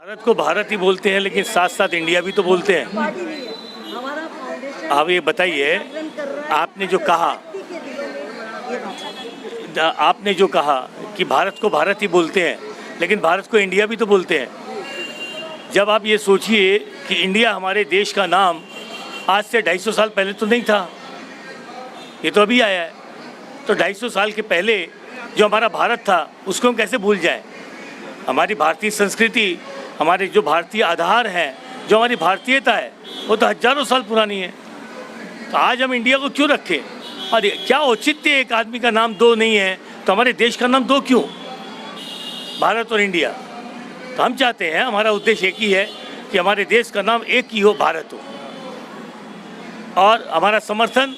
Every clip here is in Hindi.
भारत को भारत ही बोलते हैं, लेकिन साथ साथ इंडिया भी तो बोलते हैं। आप ये बताइए, आपने जो कहा कि भारत को भारत ही बोलते हैं, लेकिन भारत को इंडिया भी तो बोलते हैं। जब आप ये सोचिए कि इंडिया हमारे देश का नाम आज से 250 साल पहले तो नहीं था, ये तो अभी आया है। तो 250 साल के पहले जो हमारा भारत था उसको हम कैसे भूल जाएं? हमारी भारतीय संस्कृति, हमारे जो भारतीय आधार हैं, जो हमारी भारतीयता है, वो तो हजारों साल पुरानी है। तो आज हम इंडिया को क्यों रखें? और क्या औचित्य, एक आदमी का नाम दो नहीं है तो हमारे देश का नाम दो क्यों, भारत और इंडिया? तो हम चाहते हैं, हमारा उद्देश्य एक ही है कि हमारे देश का नाम एक ही हो, भारत हो। और हमारा समर्थन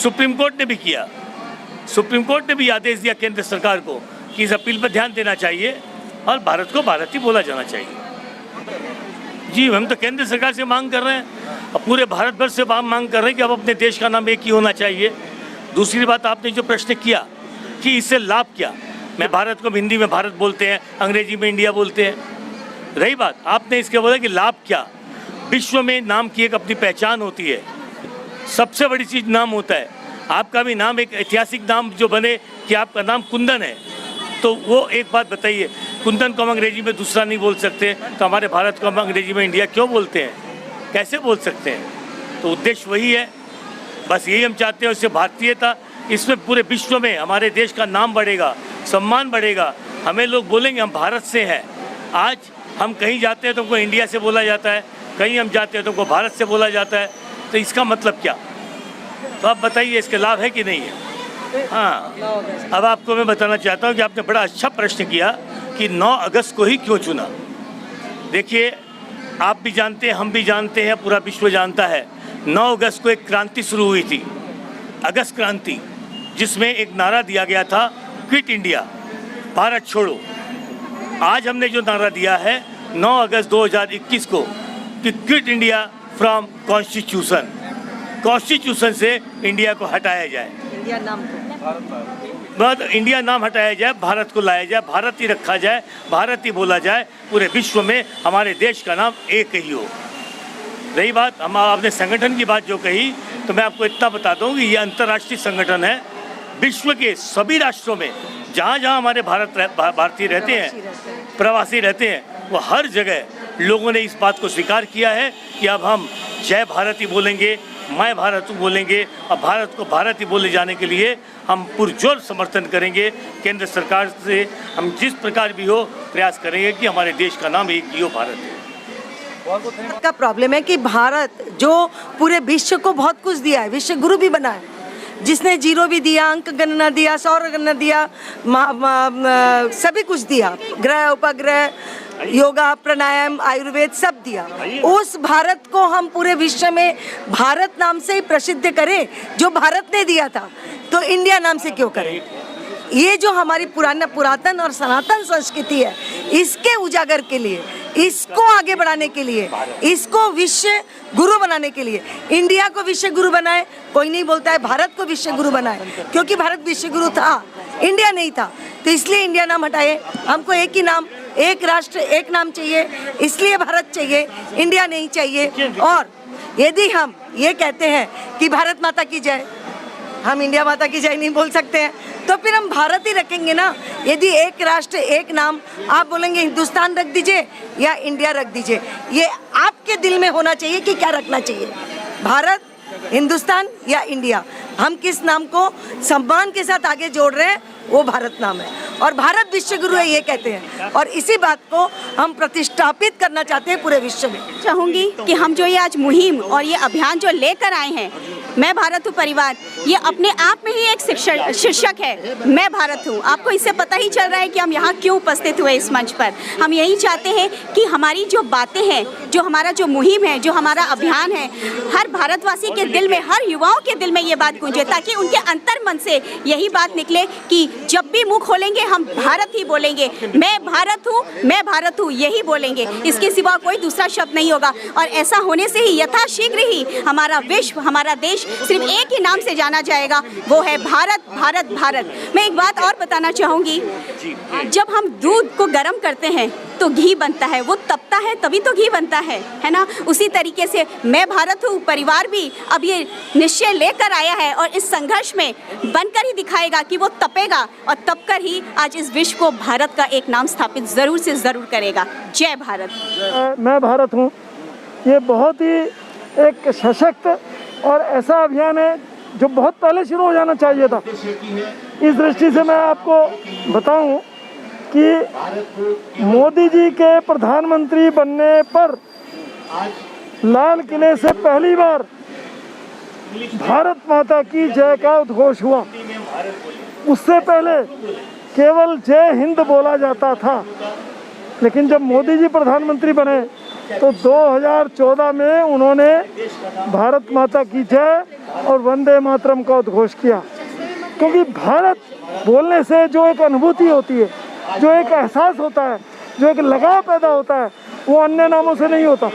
सुप्रीम कोर्ट ने भी किया। सुप्रीम कोर्ट ने भी आदेश दिया केंद्र सरकार को कि इस अपील पर ध्यान देना चाहिए और भारत को भारत ही बोला जाना चाहिए। जी, हम तो केंद्र सरकार से मांग कर रहे हैं और पूरे भारत भर से मांग कर रहे हैं कि अब अपने देश का नाम एक ही होना चाहिए। दूसरी बात, आपने जो प्रश्न किया कि इससे लाभ क्या, मैं भारत को हिंदी में भारत बोलते हैं, अंग्रेजी में इंडिया बोलते हैं। रही बात, आपने इसके बोला कि लाभ क्या, विश्व में नाम की एक अपनी पहचान होती है, सबसे बड़ी चीज़ नाम होता है। आपका भी नाम एक ऐतिहासिक नाम जो बने कि आपका नाम कुंदन है, तो वो एक बात बताइए, कुंदन को हम अंग्रेजी में दूसरा नहीं बोल सकते, तो हमारे भारत को हम अंग्रेजी में इंडिया क्यों बोलते हैं? कैसे बोल सकते हैं? तो उद्देश्य वही है, बस यही हम चाहते हैं। उससे भारतीयता, इसमें पूरे विश्व में हमारे देश का नाम बढ़ेगा, सम्मान बढ़ेगा, हमें लोग बोलेंगे हम भारत से हैं। आज हम कहीं जाते हैं तो हमको इंडिया से बोला जाता है, कहीं हम जाते हैं तो हमको भारत से बोला जाता है, तो इसका मतलब क्या? तो आप बताइए, इसके लाभ है कि नहीं है? हाँ, अब आपको मैं बताना चाहता हूँ कि आपने बड़ा अच्छा प्रश्न किया कि 9 अगस्त को ही क्यों चुना। देखिए, आप भी जानते हैं, हम भी जानते हैं, पूरा विश्व जानता है, 9 अगस्त को एक क्रांति शुरू हुई थी, अगस्त क्रांति, जिसमें एक नारा दिया गया था, क्विट इंडिया, भारत छोड़ो। आज हमने जो नारा दिया है 9 अगस्त 2021 को कि quit India from constitution, constitution से इंडिया को हटाया जाए, इंडिया नाम हटाया जाए, भारत को लाया जाए, भारत ही रखा जाए, भारत ही बोला जाए, पूरे विश्व में हमारे देश का नाम एक ही हो। रही बात, हम आपने संगठन की बात जो कही, तो मैं आपको इतना बता दूं कि ये अंतर्राष्ट्रीय संगठन है। विश्व के सभी राष्ट्रों में जहाँ जहाँ हमारे भारतीय रहते हैं, प्रवासी रहते हैं, वो हर जगह लोगों ने इस बात को स्वीकार किया है कि अब हम जय भारत ही बोलेंगे, मैं भारत हूँ बोलेंगे, और भारत को भारत ही बोले जाने के लिए हम पुरजोर समर्थन करेंगे। केंद्र सरकार से हम जिस प्रकार भी हो प्रयास करेंगे कि हमारे देश का नाम एक ही हो, भारत है। का प्रॉब्लम है कि भारत जो पूरे विश्व को बहुत कुछ दिया है, विश्व गुरु भी बना है, जिसने जीरो भी दिया, अंक गणना दिया, सौर गणना दिया, सभी कुछ दिया, ग्रह उपग्रह, योगा, प्राणायाम, आयुर्वेद सब दिया। उस भारत को हम पूरे विश्व में भारत नाम से ही प्रसिद्ध करें, जो भारत ने दिया था, तो इंडिया नाम से क्यों करें? ये जो हमारी पुरातन और सनातन संस्कृति है, इसके उजागर के लिए, इसको आगे बढ़ाने के लिए, इसको विश्व गुरु बनाने के लिए, इंडिया को विश्व गुरु बनाए। कोई नहीं बोलता है भारत को विश्व गुरु बनाए, क्योंकि भारत विश्व गुरु था, इंडिया नहीं था, तो इसलिए इंडिया नाम हटाए। हमको एक ही नाम, एक राष्ट्र एक नाम चाहिए, इसलिए भारत चाहिए, इंडिया नहीं चाहिए। और यदि हम ये कहते हैं कि भारत माता की जय, हम इंडिया माता की जय नहीं बोल सकते हैं, तो फिर हम भारत ही रखेंगे ना। यदि एक राष्ट्र एक नाम, आप बोलेंगे हिंदुस्तान रख दीजिए या इंडिया रख दीजिए, ये आपके दिल में होना चाहिए कि क्या रखना चाहिए, भारत, हिंदुस्तान या इंडिया। हम किस नाम को सम्मान के साथ आगे जोड़ रहे हैं, वो भारत नाम है, और भारत विश्व गुरु है ये कहते हैं, और इसी बात को हम प्रतिष्ठापित करना चाहते हैं पूरे विश्व में। चाहूँगी कि हम जो ये आज मुहिम और ये अभियान जो लेकर आए हैं, मैं भारत हूँ परिवार, ये अपने आप में ही एक शीर्षक है, मैं भारत हूँ। आपको इससे पता ही चल रहा है कि हम यहाँ क्यों उपस्थित हुए इस मंच पर। हम यही चाहते हैं कि हमारी जो बातें हैं, जो हमारा जो मुहिम है, जो हमारा अभियान है, हर भारतवासी के दिल में, हर युवाओं के दिल में ये बात गूंजे, ताकि उनके अंतर मन से यही बात निकले कि जब भी मुंह खोलेंगे हम भारत ही बोलेंगे, मैं भारत हूँ, मैं भारत हूँ, यही बोलेंगे, इसके सिवा कोई दूसरा शब्द नहीं होगा। और ऐसा होने से ही यथाशीघ्र ही हमारा विश्व, हमारा देश सिर्फ एक ही नाम से जाना जाएगा, वो है भारत भारत भारत। मैं एक बात और बताना चाहूँगी, जब हम दूध को गर्म करते हैं तो घी बनता है, वो तपता है तभी तो घी बनता है ना। उसी तरीके से मैं भारत हूँ परिवार भी अब ये निश्चय लेकर आया है और इस संघर्ष में बनकर ही दिखाएगा कि वो तपेगा और तप कर ही आज इस विश्व को भारत का एक नाम स्थापित ज़रूर से ज़रूर करेगा। जय भारत। मैं भारत हूँ, ये बहुत ही एक सशक्त और ऐसा अभियान है जो बहुत पहले शुरू हो जाना चाहिए था। इस दृष्टि से मैं आपको बताऊं कि मोदी जी के प्रधानमंत्री बनने पर लाल किले से पहली बार भारत माता की जय का उद्घोष हुआ। उससे पहले केवल जय हिंद बोला जाता था, लेकिन जब मोदी जी प्रधानमंत्री बने तो 2014 में उन्होंने भारत माता की जय और वंदे मातरम का उद्घोष किया। क्योंकि भारत बोलने से जो एक अनुभूति होती है, जो एक एहसास होता है, जो एक लगाव पैदा होता है, वो अन्य नामों से नहीं होता।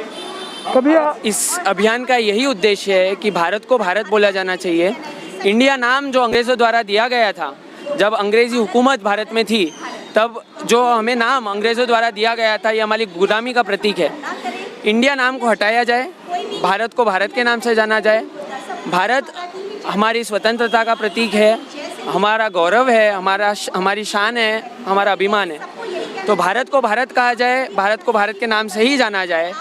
कभी इस अभियान का यही उद्देश्य है कि भारत को भारत बोला जाना चाहिए। इंडिया नाम जो अंग्रेज़ों द्वारा दिया गया था, जब अंग्रेज़ी हुकूमत भारत में थी, तब जो हमें नाम अंग्रेज़ों द्वारा दिया गया था, ये हमारी गुलामी का प्रतीक है। इंडिया नाम को हटाया जाए, भारत को भारत के नाम से जाना जाए। भारत हमारी स्वतंत्रता का प्रतीक है, हमारा गौरव है, हमारी शान है, हमारा अभिमान है। तो भारत को भारत कहा जाए, भारत को भारत के नाम से ही जाना जाए।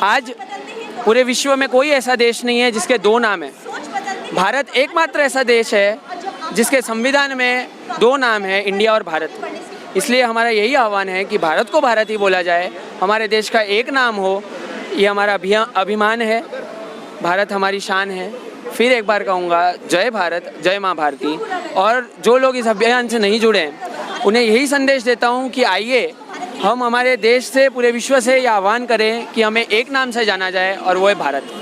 आज पूरे विश्व में कोई ऐसा देश नहीं है जिसके दो नाम हैं। भारत एकमात्र ऐसा देश है जिसके संविधान में दो नाम है, इंडिया और भारत। इसलिए हमारा यही आह्वान है कि भारत को भारत ही बोला जाए, हमारे देश का एक नाम हो, ये हमारा अभिमान है, भारत हमारी शान है। फिर एक बार कहूँगा, जय भारत, जय माँ भारती। और जो लोग इस अभियान से नहीं जुड़े हैं, उन्हें यही संदेश देता हूँ कि आइए हम हमारे देश से, पूरे विश्व से ये आह्वान करें कि हमें एक नाम से जाना जाए और वो है भारत।